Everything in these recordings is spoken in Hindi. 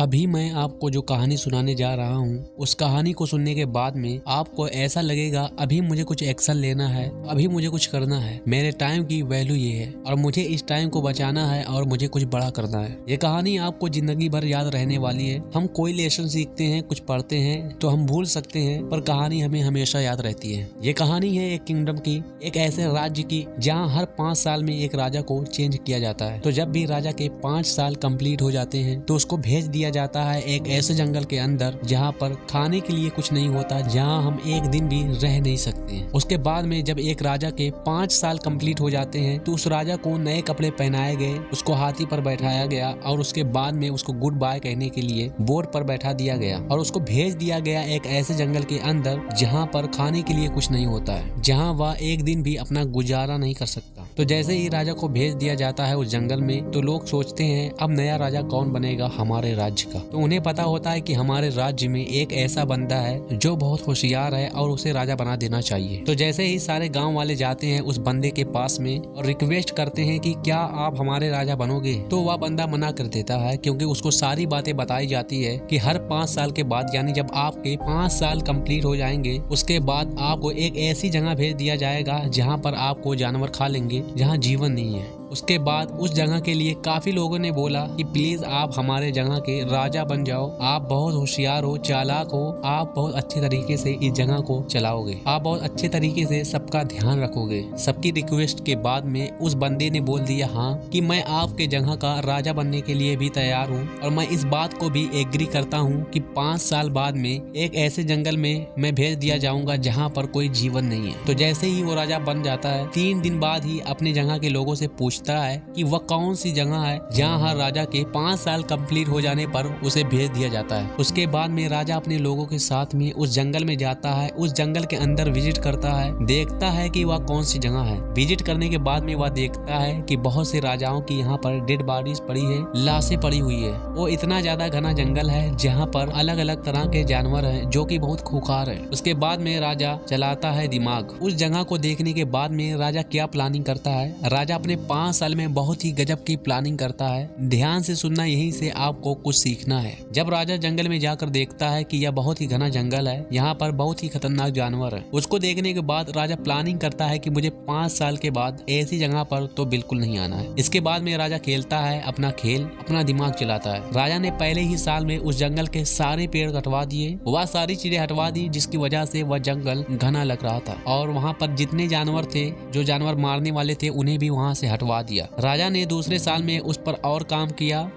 अभी मैं आपको जो कहानी सुनाने जा रहा हूँ, उस कहानी को सुनने के बाद में आपको ऐसा लगेगा अभी मुझे कुछ एक्शन लेना है, अभी मुझे कुछ करना है, मेरे टाइम की वैल्यू ये है और मुझे इस टाइम को बचाना है और मुझे कुछ बड़ा करना है। ये कहानी आपको जिंदगी भर याद रहने वाली है। हम कोई लेसन सीखते हैं, कुछ पढ़ते हैं तो हम भूल सकते हैं, पर कहानी हमें हमेशा याद रहती है। ये कहानी है एक किंगडम की, एक ऐसे राज्य की जहाँ हर 5 साल में एक राजा को चेंज किया जाता है। तो जब भी राजा के 5 साल कंप्लीट हो जाते हैं तो उसको भेज दिया जाता है एक ऐसे जंगल के अंदर जहाँ पर खाने के लिए कुछ नहीं होता, जहाँ हम एक दिन भी रह नहीं सकते हैं। उसके बाद में जब एक राजा के 5 साल कंप्लीट हो जाते हैं तो उस राजा को नए कपड़े पहनाए गए, उसको हाथी पर बैठाया गया और उसके बाद में उसको गुड बाय कहने के लिए बोर्ड पर बैठा दिया गया और उसको भेज दिया गया एक ऐसे जंगल के अंदर जहाँ पर खाने के लिए कुछ नहीं होता है, जहाँ वह एक दिन भी अपना गुजारा नहीं कर सकता। तो जैसे ही राजा को भेज दिया जाता है उस जंगल में, तो लोग सोचते हैं अब नया राजा कौन बनेगा हमारे राज्य का। तो उन्हें पता होता है कि हमारे राज्य में एक ऐसा बंदा है जो बहुत होशियार है और उसे राजा बना देना चाहिए। तो जैसे ही सारे गांव वाले जाते हैं उस बंदे के पास में और रिक्वेस्ट करते हैं कि क्या आप हमारे राजा बनोगे, तो वह बंदा मना कर देता है, क्योंकि उसको सारी बातें बताई जाती है कि हर 5 साल के बाद, यानी जब आपके 5 साल कंप्लीट हो जाएंगे, उसके बाद आपको एक ऐसी जगह भेज दिया जाएगा जहाँ पर आपको जानवर खा लेंगे, जहाँ जीवन नहीं है। उसके बाद उस जगह के लिए काफी लोगों ने बोला कि प्लीज आप हमारे जगह के राजा बन जाओ, आप बहुत होशियार हो, चालाक हो, आप बहुत अच्छे तरीके से इस जगह को चलाओगे, आप बहुत अच्छे तरीके से सबका ध्यान रखोगे। सबकी रिक्वेस्ट के बाद में उस बंदे ने बोल दिया हाँ कि मैं आपके जगह का राजा बनने के लिए भी तैयार हूँ और मैं इस बात को भी एग्री करता हूँ कि 5 साल बाद में एक ऐसे जंगल में मैं भेज दिया जाऊंगा जहाँ पर कोई जीवन नहीं है। तो जैसे ही वो राजा बन जाता है, 3 दिन बाद ही अपने जगह के लोगों से पूछता है कि वह कौन सी जगह है जहाँ हर राजा के 5 साल कंप्लीट हो जाने पर उसे भेज दिया जाता है। उसके बाद में राजा अपने लोगों के साथ में उस जंगल में जाता है, उस जंगल के अंदर विजिट करता है, देखता है कि वह कौन सी जगह है। विजिट करने के बाद में वह देखता है कि बहुत से राजाओं की यहाँ पर डेड बॉडीज पड़ी है, लाशें पड़ी हुई है। वो इतना ज्यादा घना जंगल है जहाँ पर अलग अलग तरह के जानवर हैं जो कि बहुत खूंखार है। उसके बाद में राजा चलाता है दिमाग। उस जगह को देखने के बाद में राजा क्या प्लानिंग करता है, राजा अपने 5 साल में बहुत ही गजब की प्लानिंग करता है। ध्यान से सुनना, यहीं से आपको कुछ सीखना है। जब राजा जंगल में जाकर देखता है कि यह बहुत ही घना जंगल है, यहाँ पर बहुत ही खतरनाक जानवर है, उसको देखने के बाद राजा प्लानिंग करता है कि मुझे 5 साल के बाद ऐसी जगह पर तो बिल्कुल नहीं आना है। इसके बाद में राजा खेलता है अपना खेल, अपना दिमाग चलाता है। राजा ने पहले ही साल में उस जंगल के सारे पेड़ हटवा दिए, वह सारी चीजें हटवा दी, जिसकी वजह से वह जंगल घना लग रहा था और वहाँ पर जितने जानवर थे, जो जानवर मारने वाले थे, उन्हें भी वहाँ से हटवा दिया। राजा ने दूसरे साल में उस पर और काम किया,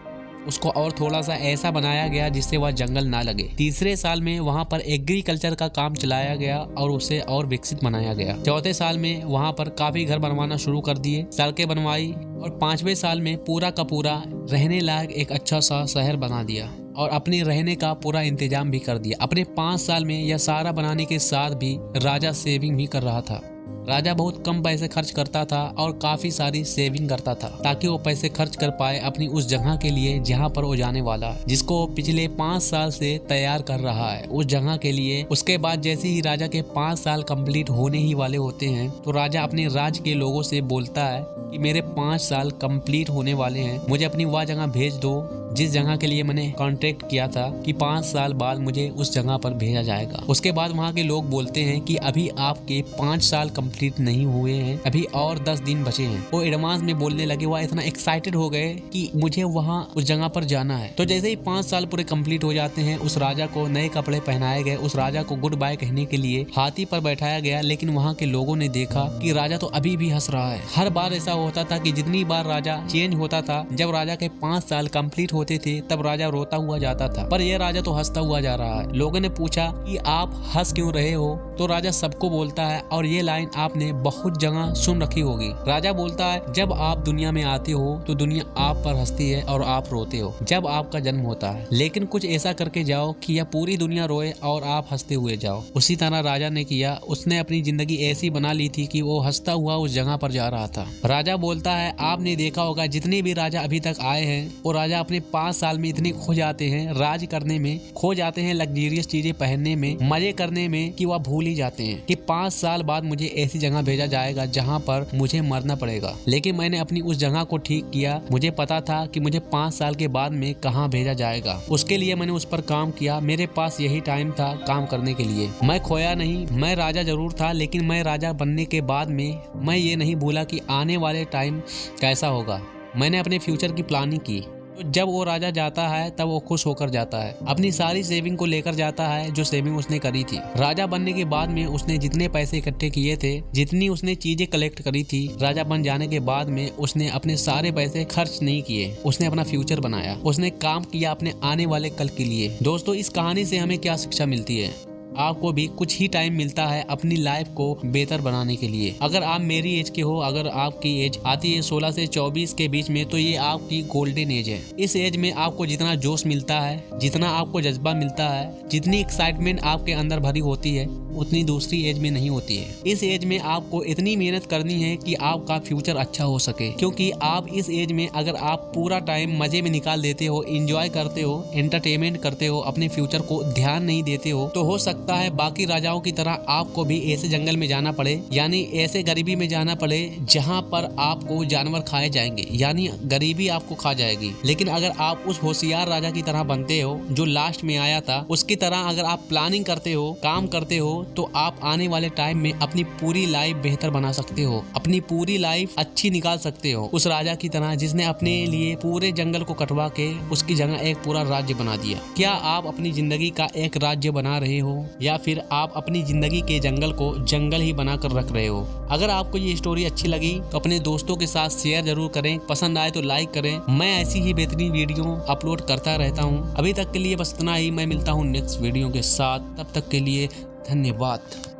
उसको और थोड़ा सा ऐसा बनाया गया जिससे वह जंगल ना लगे। तीसरे साल में वहाँ पर एग्रीकल्चर का काम चलाया गया और उसे और विकसित बनाया गया। चौथे साल में वहाँ पर काफी घर बनवाना शुरू कर दिए, सड़कें बनवाई और 5वें साल में पूरा का पूरा रहने लायक एक अच्छा सा शहर बना दिया और अपने रहने का पूरा इंतजाम भी कर दिया। अपने 5 साल में यह सारा बनाने के साथ भी राजा सेविंग भी कर रहा था। राजा बहुत कम पैसे खर्च करता था और काफी सारी सेविंग करता था ताकि वो पैसे खर्च कर पाए अपनी उस जगह के लिए जहाँ पर वो जाने वाला है, जिसको वो पिछले 5 साल से तैयार कर रहा है उस जगह के लिए। उसके बाद जैसे ही राजा के 5 साल कंप्लीट होने ही वाले होते हैं तो राजा अपने राज्य के लोगों से बोलता है कि मेरे 5 साल कंप्लीट होने वाले हैं, मुझे अपनी वह जगह भेज दो जिस जगह के लिए मैंने कॉन्ट्रैक्ट किया था कि 5 साल बाद मुझे उस जगह पर भेजा जाएगा। उसके बाद वहाँ के लोग बोलते हैं कि अभी आपके 5 साल कंप्लीट नहीं हुए हैं, अभी और 10 दिन बचे हैं। वो एडवांस में बोलने लगे, वह इतना एक्साइटेड हो गए कि मुझे वहाँ उस जगह पर जाना है। तो जैसे ही 5 साल पूरे कंप्लीट हो जाते हैं, उस राजा को नए कपड़े पहनाए गए, उस राजा को गुड बाय कहने के लिए हाथी पर बैठाया गया। लेकिन वहाँ के लोगों ने देखा कि राजा तो अभी भी हंस रहा है। हर बार ऐसा होता था कि जितनी बार राजा चेंज होता था, जब राजा के 5 साल कंप्लीट होते थे तब राजा रोता हुआ जाता था, पर यह राजा तो हंसता हुआ जा रहा है। लोगों ने पूछा कि आप हंस क्यों रहे हो, तो राजा सबको बोलता है और ये लाइन आपने बहुत जगह सुन रखी होगी। राजा बोलता है, जब आप दुनिया में आते हो तो दुनिया आप पर हंसती है और आप रोते हो जब आपका जन्म होता है, लेकिन कुछ ऐसा करके जाओ कि यह पूरी दुनिया रोए और आप हंसते हुए जाओ। उसी तरह राजा ने किया। उसने अपनी जिंदगी ऐसी बना ली थी कि वो हंसता हुआ उस जगह पर जा रहा था। राजा बोलता है, आपने देखा होगा जितने भी राजा अभी तक आए हैं, वो राजा अपने 5 साल में इतने खो जाते हैं, राज करने में खो जाते हैं, लग्जरियस चीजें पहनने में, मजे करने में, कि वह भूल ही जाते हैं कि 5 साल बाद मुझे ऐसी जगह भेजा जाएगा जहाँ पर मुझे मरना पड़ेगा। लेकिन मैंने अपनी उस जगह को ठीक किया। मुझे पता था कि मुझे 5 साल के बाद में कहाँ भेजा जाएगा। उसके लिए मैंने उस पर काम किया। मेरे पास यही टाइम था काम करने के लिए। मैं खोया नहीं। मैं राजा जरूर था, लेकिन मैं राजा बनने के बाद में मैं ये नहीं भूला कि आने वाले टाइम कैसा होगा। मैंने अपने फ्यूचर की प्लानिंग की। तो जब वो राजा जाता है तब वो खुश होकर जाता है। अपनी सारी सेविंग को लेकर जाता है जो सेविंग उसने करी थी। राजा बनने के बाद में उसने जितने पैसे इकट्ठे किए थे, जितनी उसने चीजें कलेक्ट करी थी, राजा बन जाने के बाद में उसने अपने सारे पैसे खर्च नहीं किए। उसने अपना फ्यूचर बनाया। उसने काम किया अपने आने वाले कल के लिए। दोस्तों, इस कहानी से हमें क्या शिक्षा मिलती है? आपको भी कुछ ही टाइम मिलता है अपनी लाइफ को बेहतर बनाने के लिए। अगर आप मेरी एज के हो, अगर आपकी एज आती है 16 से 24 के बीच में, तो ये आपकी गोल्डन एज है। इस एज में आपको जितना जोश मिलता है, जितना आपको जज्बा मिलता है, जितनी एक्साइटमेंट आपके अंदर भरी होती है, उतनी दूसरी एज में नहीं होती है। इस एज में आपको इतनी मेहनत करनी है कि आपका फ्यूचर अच्छा हो सके। क्योंकि आप इस एज में अगर आप पूरा टाइम मजे में निकाल देते हो, एंजॉय करते हो, एंटरटेनमेंट करते हो, अपने फ्यूचर को ध्यान नहीं देते हो, तो हो सकता है बाकी राजाओं की तरह आपको भी ऐसे जंगल में जाना पड़े, यानी ऐसे गरीबी में जाना पड़े जहाँ पर आपको जानवर खाए जाएंगे, यानी गरीबी आपको खा जाएगी। लेकिन अगर आप उस होशियार राजा की तरह बनते हो जो लास्ट में आया था, उसकी तरह अगर आप प्लानिंग करते हो, काम करते हो, तो आप आने वाले टाइम में अपनी पूरी लाइफ बेहतर बना सकते हो, अपनी पूरी लाइफ अच्छी निकाल सकते हो। उस राजा की तरह जिसने अपने लिए पूरे जंगल को कटवा के उसकी जगह एक पूरा राज्य बना दिया। क्या आप अपनी जिंदगी का एक राज्य बना रहे हो, या फिर आप अपनी जिंदगी के जंगल को जंगल ही बनाकर रख रहे हो? अगर आपको ये स्टोरी अच्छी लगी तो अपने दोस्तों के साथ शेयर जरूर करें। पसंद आए तो लाइक करें। मैं ऐसी ही बेहतरीन वीडियो अपलोड करता रहता हूँ। अभी तक के लिए बस इतना ही। मैं मिलता हूँ नेक्स्ट वीडियो के साथ। तब तक के लिए धन्यवाद।